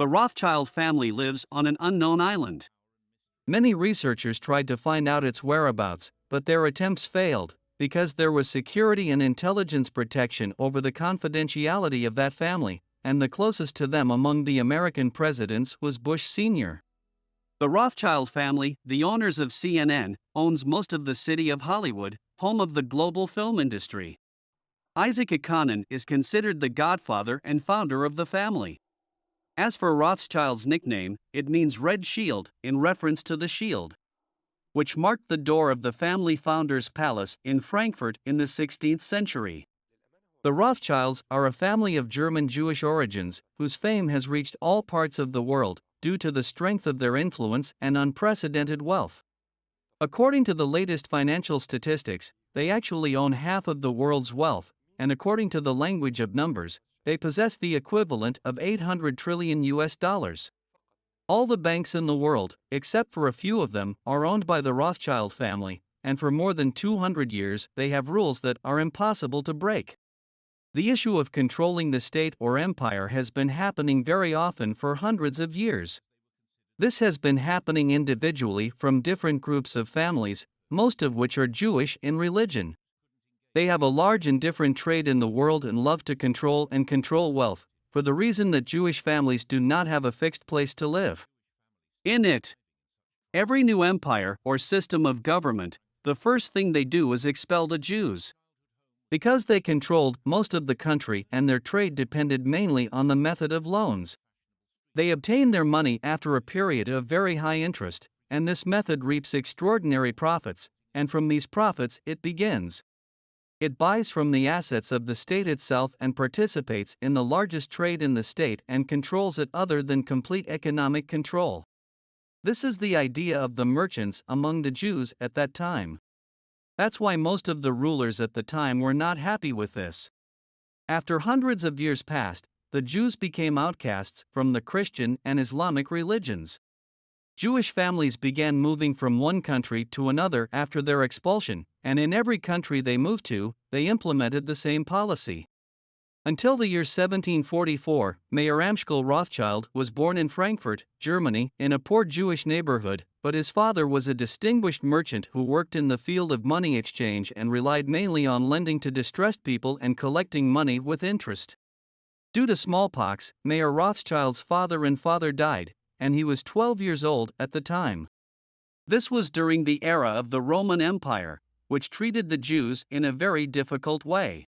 The Rothschild family lives on an unknown island. Many researchers tried to find out its whereabouts, but their attempts failed, because there was security and intelligence protection over the confidentiality of that family, and the closest to them among the American presidents was Bush Sr. The Rothschild family, the owners of CNN, owns most of the city of Hollywood, home of the global film industry. Isaac Ekonen is considered the godfather and founder of the family. As for Rothschild's nickname, it means Red Shield, in reference to the shield, which marked the door of the family founder's palace in Frankfurt in the 16th century. The Rothschilds are a family of German Jewish origins, whose fame has reached all parts of the world, due to the strength of their influence and unprecedented wealth. According to the latest financial statistics, they actually own half of the world's wealth, and according to the language of numbers, they possess the equivalent of 800 trillion US dollars. All the banks in the world, except for a few of them, are owned by the Rothschild family, and for more than 200 years they have rules that are impossible to break. The issue of controlling the state or empire has been happening very often for hundreds of years. This has been happening individually from different groups of families, most of which are Jewish in religion. They have a large and different trade in the world and love to control wealth, for the reason that Jewish families do not have a fixed place to live. In it, every new empire or system of government, the first thing they do is expel the Jews. Because they controlled most of the country and their trade depended mainly on the method of loans. They obtain their money after a period of very high interest, and this method reaps extraordinary profits, and from these profits it begins. It buys from the assets of the state itself and participates in the largest trade in the state and controls it other than complete economic control. This is the idea of the merchants among the Jews at that time. That's why most of the rulers at the time were not happy with this. After hundreds of years passed, the Jews became outcasts from the Christian and Islamic religions. Jewish families began moving from one country to another after their expulsion, and in every country they moved to, they implemented the same policy. Until the year 1744, Mayer Amschel Rothschild was born in Frankfurt, Germany, in a poor Jewish neighborhood, but his father was a distinguished merchant who worked in the field of money exchange and relied mainly on lending to distressed people and collecting money with interest. Due to smallpox, Mayer Rothschild's father and father died, and he was 12 years old at the time. This was during the era of the Roman Empire, which treated the Jews in a very difficult way.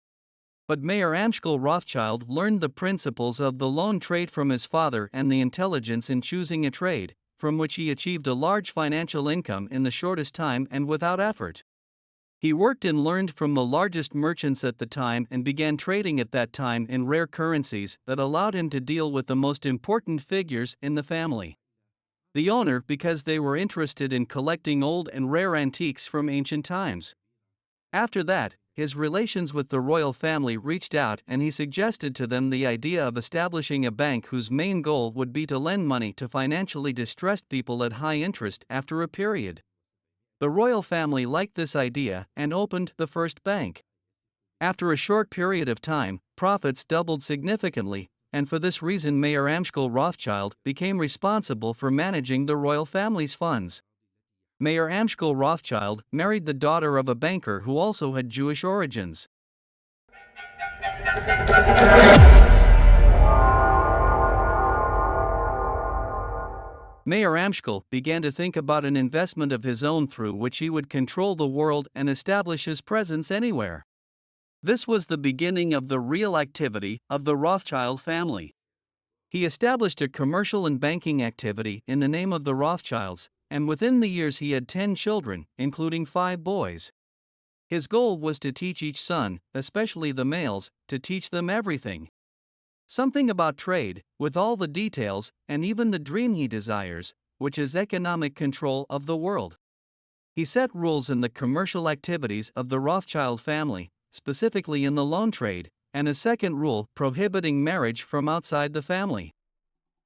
But Mayer Amschel Rothschild learned the principles of the loan trade from his father and the intelligence in choosing a trade, from which he achieved a large financial income in the shortest time and without effort. He worked and learned from the largest merchants at the time and began trading at that time in rare currencies that allowed him to deal with the most important figures in the family. The owner, because they were interested in collecting old and rare antiques from ancient times. After that, his relations with the royal family reached out and he suggested to them the idea of establishing a bank whose main goal would be to lend money to financially distressed people at high interest after a period. The royal family liked this idea and opened the first bank. After a short period of time, profits doubled significantly, and for this reason Mayer Amschel Rothschild became responsible for managing the royal family's funds. Mayer Amschel Rothschild married the daughter of a banker who also had Jewish origins. Mayer Amschel began to think about an investment of his own through which he would control the world and establish his presence anywhere. This was the beginning of the real activity of the Rothschild family. He established a commercial and banking activity in the name of the Rothschilds, and within the years he had 10 children, including 5 boys. His goal was to teach each son, especially the males, to teach them everything. Something about trade, with all the details, and even the dream he desires, which is economic control of the world. He set rules in the commercial activities of the Rothschild family, specifically in the loan trade, and a second rule prohibiting marriage from outside the family.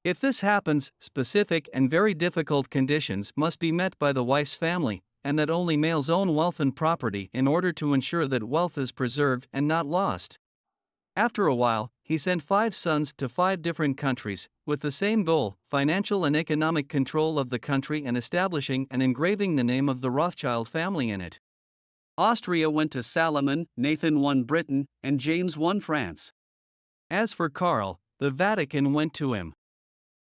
If this happens, specific and very difficult conditions must be met by the wife's family, and that only males own wealth and property in order to ensure that wealth is preserved and not lost. After a while, he sent 5 sons to 5 different countries, with the same goal: financial and economic control of the country and establishing and engraving the name of the Rothschild family in it. Austria went to Salomon, Nathan won Britain, and James won France. As for Karl, the Vatican went to him.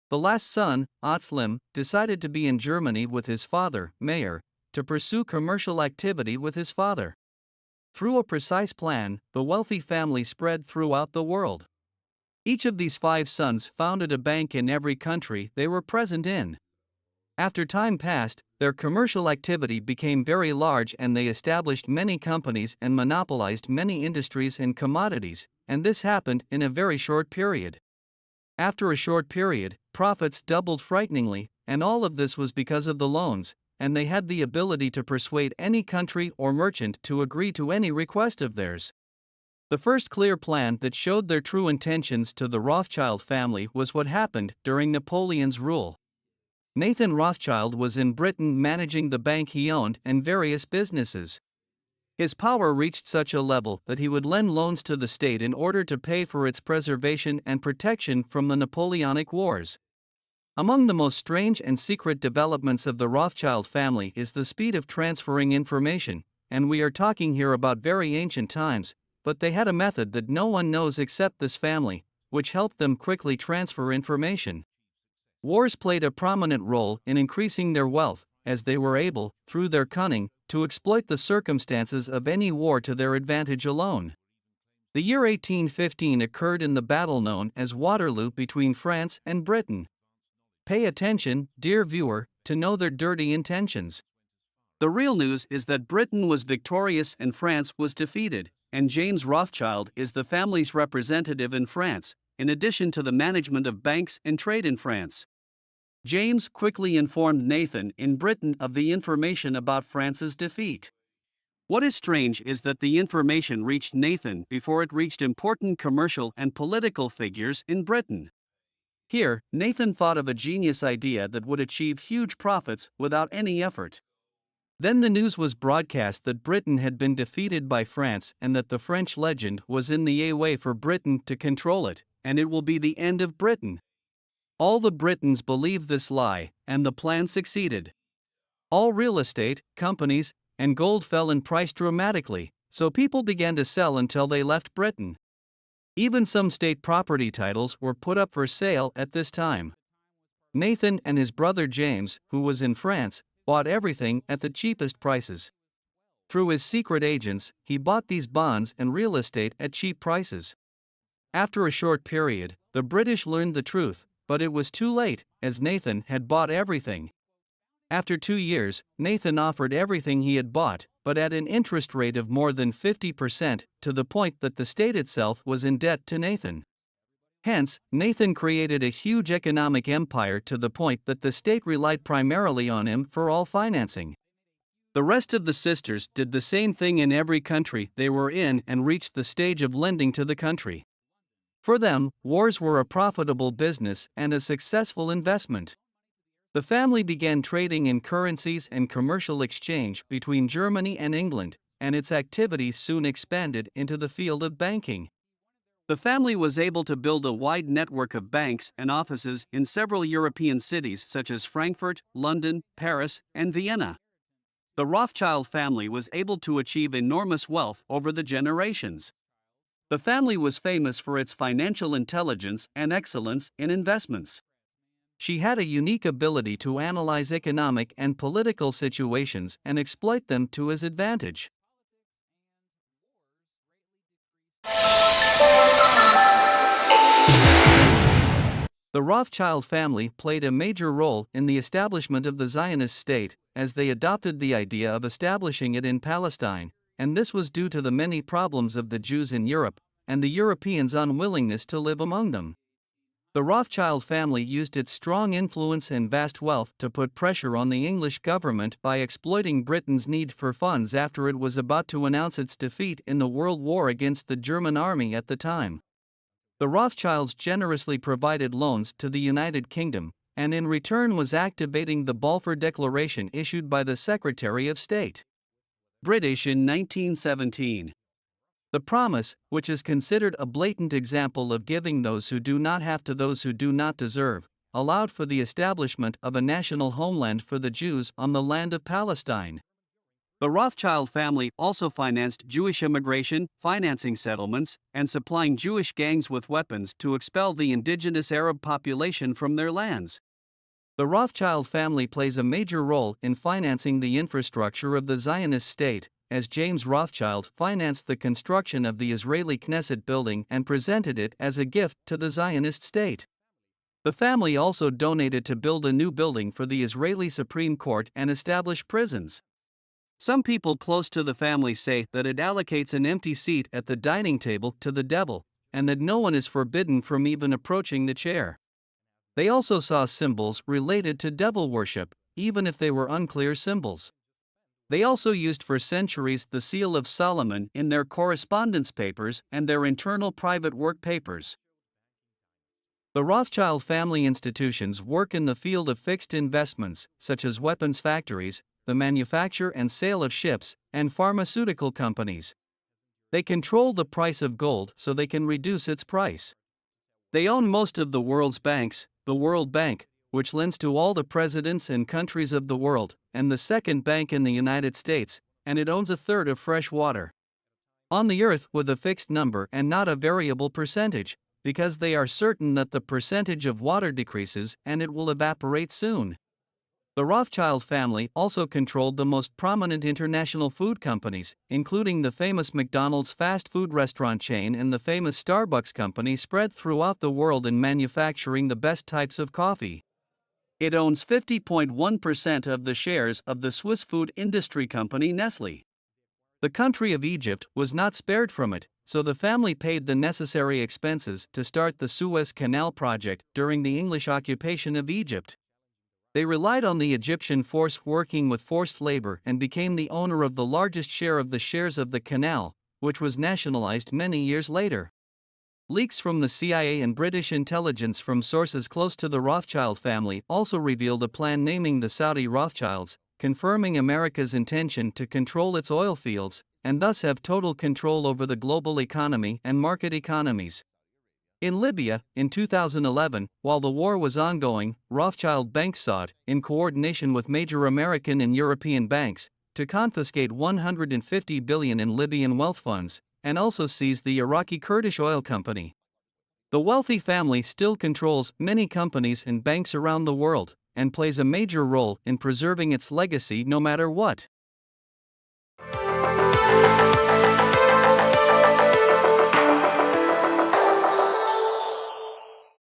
The last son, Otzlim, decided to be in Germany with his father, Mayer, to pursue commercial activity with his father. Through a precise plan, the wealthy family spread throughout the world. Each of these 5 sons founded a bank in every country they were present in. After time passed, their commercial activity became very large and they established many companies and monopolized many industries and commodities, and this happened in a very short period. After a short period, profits doubled frighteningly, and all of this was because of the loans, and they had the ability to persuade any country or merchant to agree to any request of theirs. The first clear plan that showed their true intentions to the Rothschild family was what happened during Napoleon's rule. Nathan Rothschild was in Britain managing the bank he owned and various businesses. His power reached such a level that he would lend loans to the state in order to pay for its preservation and protection from the Napoleonic Wars. Among the most strange and secret developments of the Rothschild family is the speed of transferring information, and we are talking here about very ancient times, but they had a method that no one knows except this family, which helped them quickly transfer information. Wars played a prominent role in increasing their wealth, as they were able, through their cunning, to exploit the circumstances of any war to their advantage alone. The year 1815 occurred in the battle known as Waterloo between France and Britain. Pay attention, dear viewer, to know their dirty intentions. The real news is that Britain was victorious and France was defeated, and James Rothschild is the family's representative in France, in addition to the management of banks and trade in France. James quickly informed Nathan in Britain of the information about France's defeat. What is strange is that the information reached Nathan before it reached important commercial and political figures in Britain. Here, Nathan thought of a genius idea that would achieve huge profits without any effort. Then the news was broadcast that Britain had been defeated by France and that the French legend was in the way for Britain to control it, and it will be the end of Britain. All the Britons believed this lie, and the plan succeeded. All real estate, companies, and gold fell in price dramatically, so people began to sell until they left Britain. Even some state property titles were put up for sale at this time. Nathan and his brother James, who was in France, bought everything at the cheapest prices. Through his secret agents, he bought these bonds and real estate at cheap prices. After a short period, the British learned the truth, but it was too late, as Nathan had bought everything. After 2 years, Nathan offered everything he had bought, but at an interest rate of more than 50%, to the point that the state itself was in debt to Nathan. Hence, Nathan created a huge economic empire to the point that the state relied primarily on him for all financing. The rest of the sisters did the same thing in every country they were in and reached the stage of lending to the country. For them, wars were a profitable business and a successful investment. The family began trading in currencies and commercial exchange between Germany and England, and its activities soon expanded into the field of banking. The family was able to build a wide network of banks and offices in several European cities such as Frankfurt, London, Paris, and Vienna. The Rothschild family was able to achieve enormous wealth over the generations. The family was famous for its financial intelligence and excellence in investments. She had a unique ability to analyze economic and political situations and exploit them to his advantage. The Rothschild family played a major role in the establishment of the Zionist state, as they adopted the idea of establishing it in Palestine, and this was due to the many problems of the Jews in Europe, and the Europeans' unwillingness to live among them. The Rothschild family used its strong influence and vast wealth to put pressure on the English government by exploiting Britain's need for funds after it was about to announce its defeat in the World War against the German army at the time. The Rothschilds generously provided loans to the United Kingdom, and in return was activating the Balfour Declaration issued by the Secretary of State. British in 1917. The promise, which is considered a blatant example of giving those who do not have to those who do not deserve, allowed for the establishment of a national homeland for the Jews on the land of Palestine. The Rothschild family also financed Jewish immigration, financing settlements, and supplying Jewish gangs with weapons to expel the indigenous Arab population from their lands. The Rothschild family plays a major role in financing the infrastructure of the Zionist state, as James Rothschild financed the construction of the Israeli Knesset building and presented it as a gift to the Zionist state. The family also donated to build a new building for the Israeli Supreme Court and establish prisons. Some people close to the family say that it allocates an empty seat at the dining table to the devil, and that no one is forbidden from even approaching the chair. They also saw symbols related to devil worship, even if they were unclear symbols. They also used for centuries the Seal of Solomon in their correspondence papers and their internal private work papers. The Rothschild family institutions work in the field of fixed investments, such as weapons factories, the manufacture and sale of ships, and pharmaceutical companies. They control the price of gold so they can reduce its price. They own most of the world's banks, the World Bank, which lends to all the presidents and countries of the world, and the second bank in the United States, and it owns a third of fresh water on the earth with a fixed number and not a variable percentage, because they are certain that the percentage of water decreases and it will evaporate soon. The Rothschild family also controlled the most prominent international food companies, including the famous McDonald's fast food restaurant chain and the famous Starbucks company spread throughout the world in manufacturing the best types of coffee. It owns 50.1% of the shares of the Swiss food industry company Nestlé. The country of Egypt was not spared from it, so the family paid the necessary expenses to start the Suez Canal project during the English occupation of Egypt. They relied on the Egyptian force working with forced labor and became the owner of the largest share of the shares of the canal, which was nationalized many years later. Leaks from the CIA and British intelligence from sources close to the Rothschild family also revealed a plan naming the Saudi Rothschilds, confirming America's intention to control its oil fields, and thus have total control over the global economy and market economies. In Libya, in 2011, while the war was ongoing, Rothschild banks sought, in coordination with major American and European banks, to confiscate $150 billion in Libyan wealth funds, and also seize the Iraqi Kurdish oil company. The wealthy family still controls many companies and banks around the world, and plays a major role in preserving its legacy no matter what.